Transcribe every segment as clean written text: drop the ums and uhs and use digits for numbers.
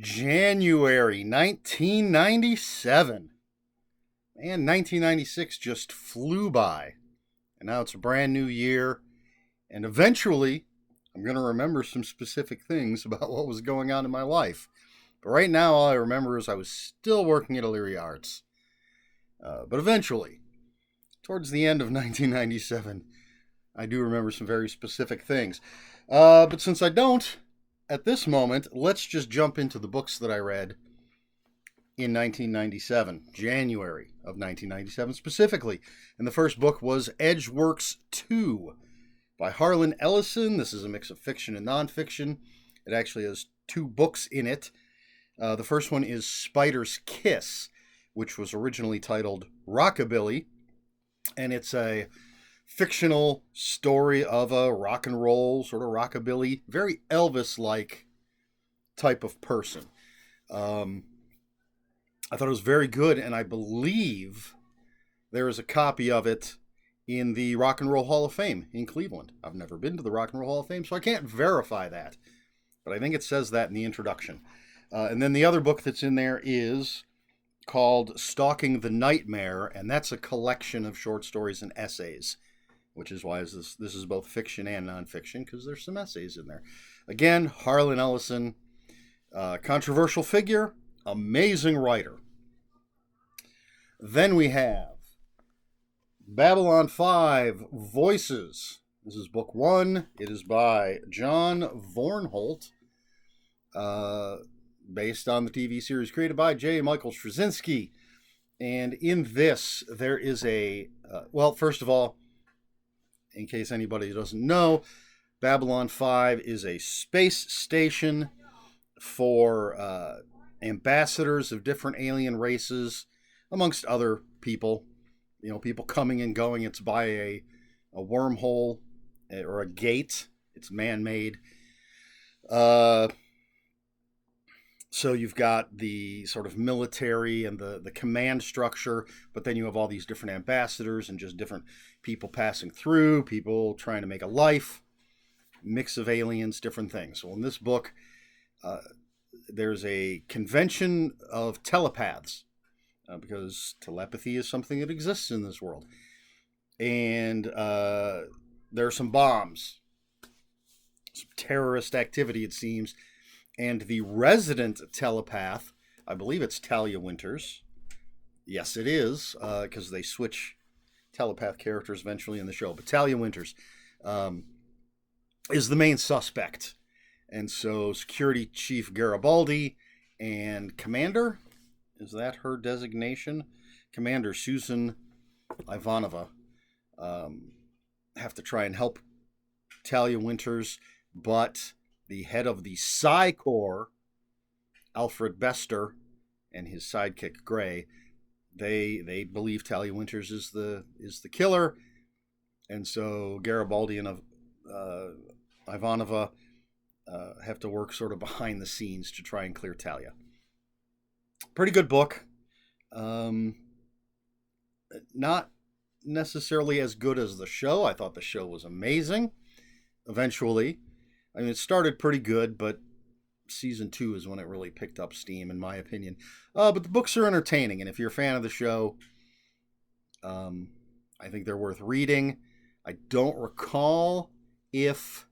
January 1997. Man, 1996 just flew by. And now it's a brand new year. And eventually, I'm going to remember some specific things about what was going on in my life. But right now, all I remember is I was still working at O'Leary Arts. But eventually, towards the end of 1997, I do remember some very specific things. But since I don't, at this moment, let's just jump into the books that I read in 1997, January of 1997 specifically. And the first book was Edgeworks 2 by Harlan Ellison. This is a mix of fiction and nonfiction. It actually has two books in it. The first one is Spider's Kiss, which was originally titled Rockabilly. And it's a fictional story of a rock and roll, sort of rockabilly, very Elvis-like type of person. I thought it was very good, and I believe there is a copy of it in the Rock and Roll Hall of Fame in Cleveland. I've never been to the Rock and Roll Hall of Fame, so I can't verify that. But I think it says that in the introduction. And then the other book that's in there is called Stalking the Nightmare, and that's a collection of short stories and essays, which is why this is both fiction and nonfiction, because there's some essays in there. Again, Harlan Ellison, controversial figure, amazing writer. Then we have Babylon 5, Voices. This is book one. It is by John Vornholt, based on the TV series created by J. Michael Straczynski. And in this, there is first of all, in case anybody doesn't know, Babylon 5 is a space station for ambassadors of different alien races, amongst other people. You know, people coming and going. It's by a wormhole or a gate. It's man-made. So you've got the sort of military and the command structure, but then you have all these different ambassadors and just different people passing through, people trying to make a life, mix of aliens, different things. So in this book, there's a convention of telepaths, because telepathy is something that exists in this world. And there are some bombs, some terrorist activity, it seems. And the resident telepath, I believe it's Talia Winters. Yes, it is, because they switch telepath characters eventually in the show. But Talia Winters is the main suspect. And so Security Chief Garibaldi and Commander, is that her designation? Commander Susan Ivanova have to try and help Talia Winters, but the head of the Psi Corps, Alfred Bester, and his sidekick Gray, they believe Talia Winters is the killer, and so Garibaldi and Ivanova have to work sort of behind the scenes to try and clear Talia. Pretty good book. Not necessarily as good as the show. I thought the show was amazing. Eventually, I mean, it started pretty good, but season 2 is when it really picked up steam, in my opinion. But the books are entertaining, and if you're a fan of the show, I think they're worth reading. I don't recall if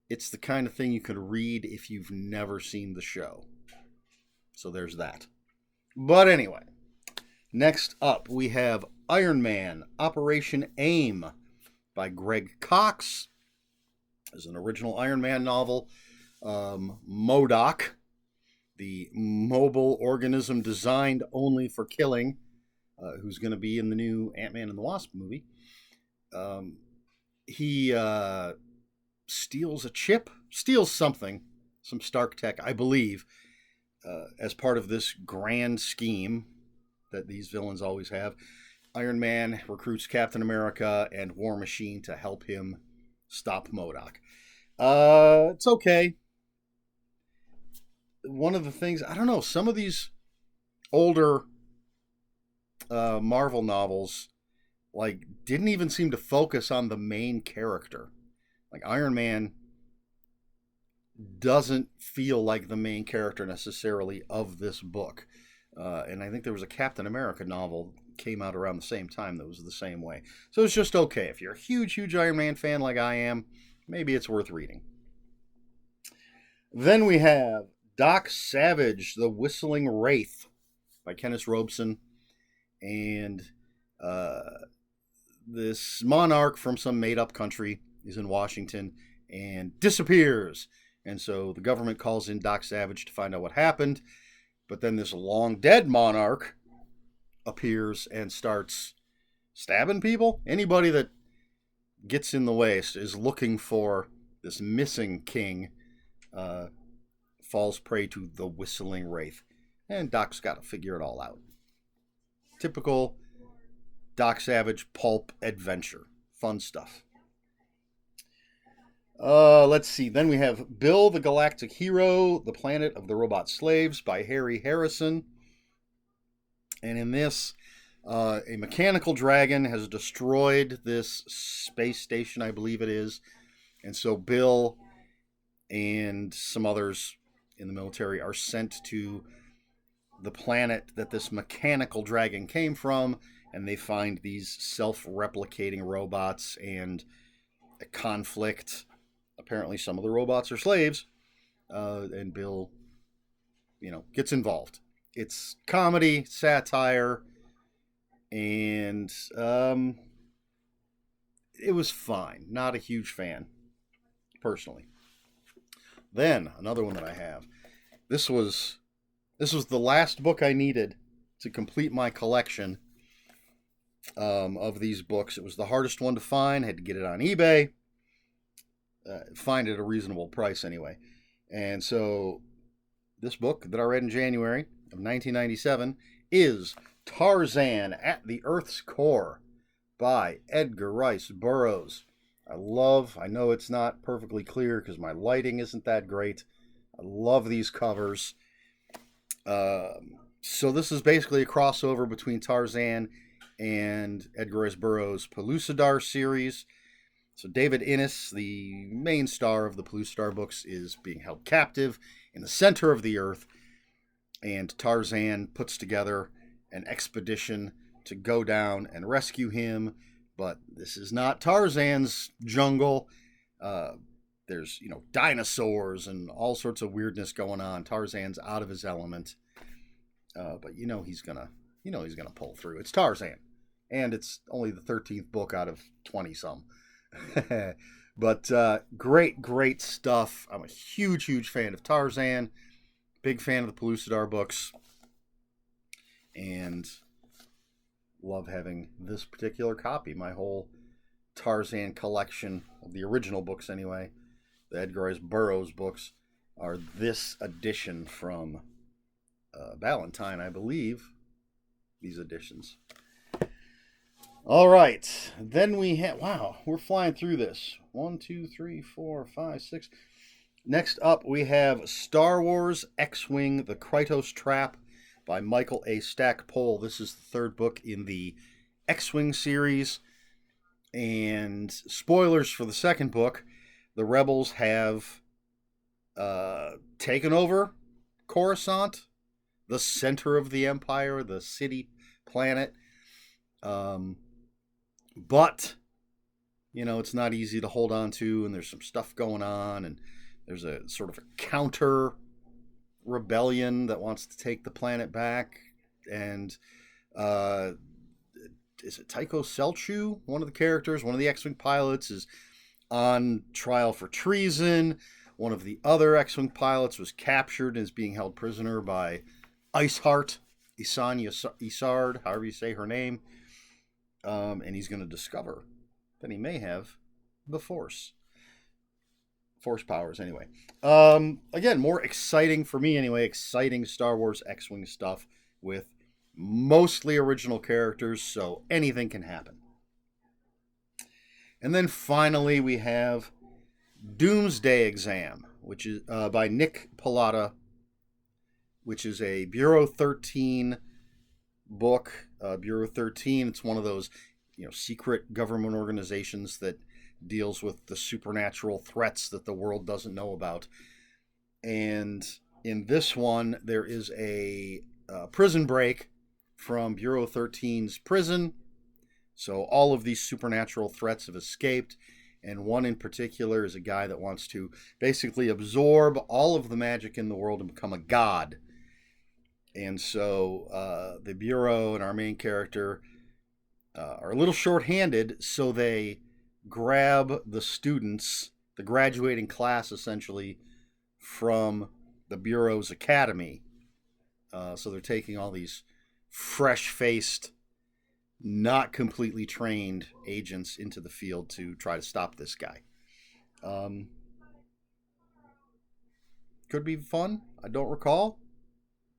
it's the kind of thing you could read if you've never seen the show. So there's that. But anyway, next up we have Iron Man, Operation AIM by Greg Cox. Is an original Iron Man novel. MODOK, the mobile organism designed only for killing, who's going to be in the new Ant-Man and the Wasp movie. He steals something, some Stark tech, I believe, as part of this grand scheme that these villains always have. Iron Man recruits Captain America and War Machine to help him stop MODOK. It's okay. One of the things, I don't know, some of these older Marvel novels, like, didn't even seem to focus on the main character. Like, Iron Man doesn't feel like the main character necessarily of this book. And I think there was a Captain America novel came out around the same time that was the same way. So it's just okay. If you're a huge, huge Iron Man fan like I am, maybe it's worth reading. Then we have Doc Savage, The Whistling Wraith by Kenneth Robeson. And this monarch from some made up country is in Washington and disappears. And so the government calls in Doc Savage to find out what happened. But then this long dead monarch appears and starts stabbing people. Anybody that gets in the way is looking for this missing king, falls prey to the Whistling Wraith. And Doc's got to figure it all out. Typical Doc Savage pulp adventure. Fun stuff. Let's see. Then we have Bill the Galactic Hero, The Planet of the Robot Slaves by Harry Harrison. And in this, a mechanical dragon has destroyed this space station, I believe it is. And so Bill and some others in the military are sent to the planet that this mechanical dragon came from, and they find these self-replicating robots and a conflict. Apparently some of the robots are slaves, and Bill, gets involved. It's comedy, satire, and it was fine. Not a huge fan, personally. Then, another one that I have. This was the last book I needed to complete my collection of these books. It was the hardest one to find. I had to get it on eBay. Find it at a reasonable price anyway. And so this book that I read in January of 1997 is Tarzan at the Earth's Core by Edgar Rice Burroughs. I know it's not perfectly clear because my lighting isn't that great. I love these covers. So this is basically a crossover between Tarzan and Edgar Rice Burroughs' Pellucidar series. So David Innes, the main star of the Pellucidar books, is being held captive in the center of the earth, and Tarzan puts together an expedition to go down and rescue him. But this is not Tarzan's jungle. There's, dinosaurs and all sorts of weirdness going on. Tarzan's out of his element. But he's gonna pull through. It's Tarzan. And it's only the 13th book out of 20 some. But great stuff. I'm a huge fan of Tarzan. Big fan of the Pellucidar books. And love having this particular copy. My whole Tarzan collection of the original books anyway, the Edgar Rice Burroughs books, are this edition from Ballantine, I believe. These editions. All right. Then we have... Wow, we're flying through this. 1, 2, 3, 4, 5, 6. Next up, we have Star Wars X-Wing, The Krytos Trap by Michael A. Stackpole. This is the third book in the X-Wing series. And spoilers for the second book, the Rebels have taken over Coruscant, the center of the Empire, the city planet. But, it's not easy to hold on to, and there's some stuff going on, and there's a sort of a counter rebellion that wants to take the planet back. And is it Tycho Selchu? One of the characters, one of the X-Wing pilots, is on trial for treason. One of the other X-Wing pilots was captured and is being held prisoner by Iceheart, Isan Isard, however you say her name. And he's going to discover that he may have the Force powers anyway. Again, more exciting for me anyway, exciting Star Wars X-Wing stuff with mostly original characters, so anything can happen. And then finally we have Doomsday Exam, which is by Nick Pallotta, which is a Bureau 13 book. Bureau 13, it's one of those secret government organizations that deals with the supernatural threats that the world doesn't know about. And in this one, there is a prison break from Bureau 13's prison. So all of these supernatural threats have escaped. And one in particular is a guy that wants to basically absorb all of the magic in the world and become a god. And so the Bureau and our main character are a little short-handed, so they grab the students, the graduating class essentially, from the Bureau's academy. So they're taking all these fresh-faced, not completely trained agents into the field to try to stop this guy. Could be fun. I don't recall.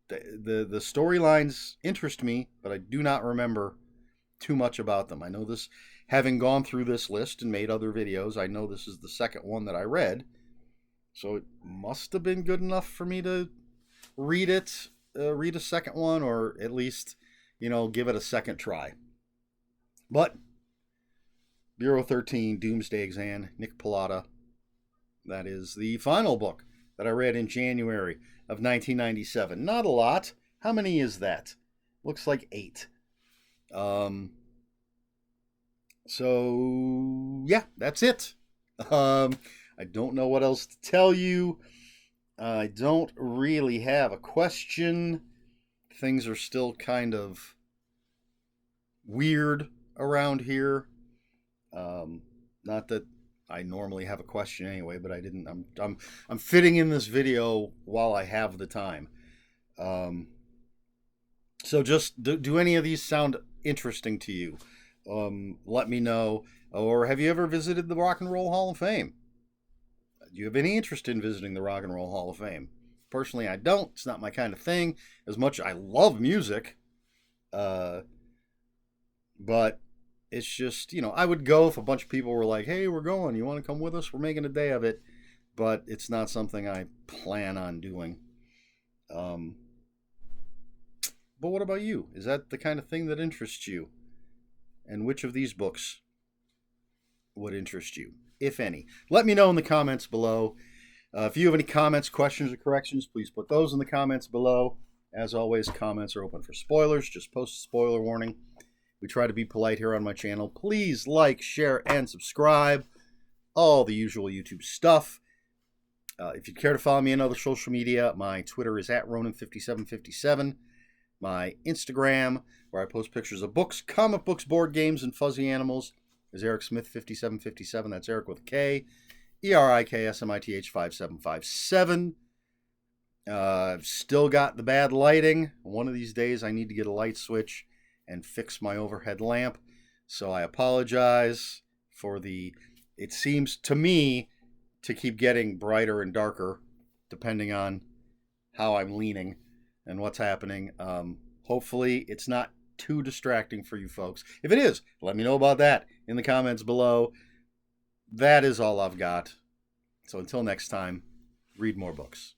The storylines interest me, but I do not remember too much about them. I know this, having gone through this list and made other videos, I know this is the second one that I read. So it must have been good enough for me to read it, read a second one, or at least, give it a second try. But Bureau 13, Doomsday Exam, Nick Pallotta. That is the final book that I read in January of 1997. Not a lot. How many is that? Looks like 8. So yeah, that's it. I don't know what else to tell you. I don't really have a question. Things are still kind of weird around here. Not that I normally have a question anyway, but I didn't. I'm fitting in this video while I have the time. So just do any of these sound interesting to you? Let me know. Or have you ever visited the Rock and Roll Hall of Fame? Do you have any interest in visiting the Rock and Roll Hall of Fame? Personally, I don't. It's not my kind of thing. As much I love music, but it's just, I would go if a bunch of people were like, hey, we're going. You want to come with us? We're making a day of it. But it's not something I plan on doing. But what about you? Is that the kind of thing that interests you? And which of these books would interest you, if any? Let me know in the comments below. If you have any comments, questions, or corrections, please put those in the comments below. As always, comments are open for spoilers. Just post a spoiler warning. We try to be polite here on my channel. Please like, share, and subscribe. All the usual YouTube stuff. If you'd care to follow me on other social media, my Twitter is @Ronan5757. My Instagram, where I post pictures of books, comic books, board games, and fuzzy animals, is Eric Smith 5757. That's Eric with a K. ERIKSMITH 5757. I've still got the bad lighting. One of these days I need to get a light switch and fix my overhead lamp. So I apologize for it seems to me to keep getting brighter and darker depending on how I'm leaning and what's happening. Hopefully it's not too distracting for you folks. If it is, let me know about that in the comments below. That is all I've got. So until next time, read more books.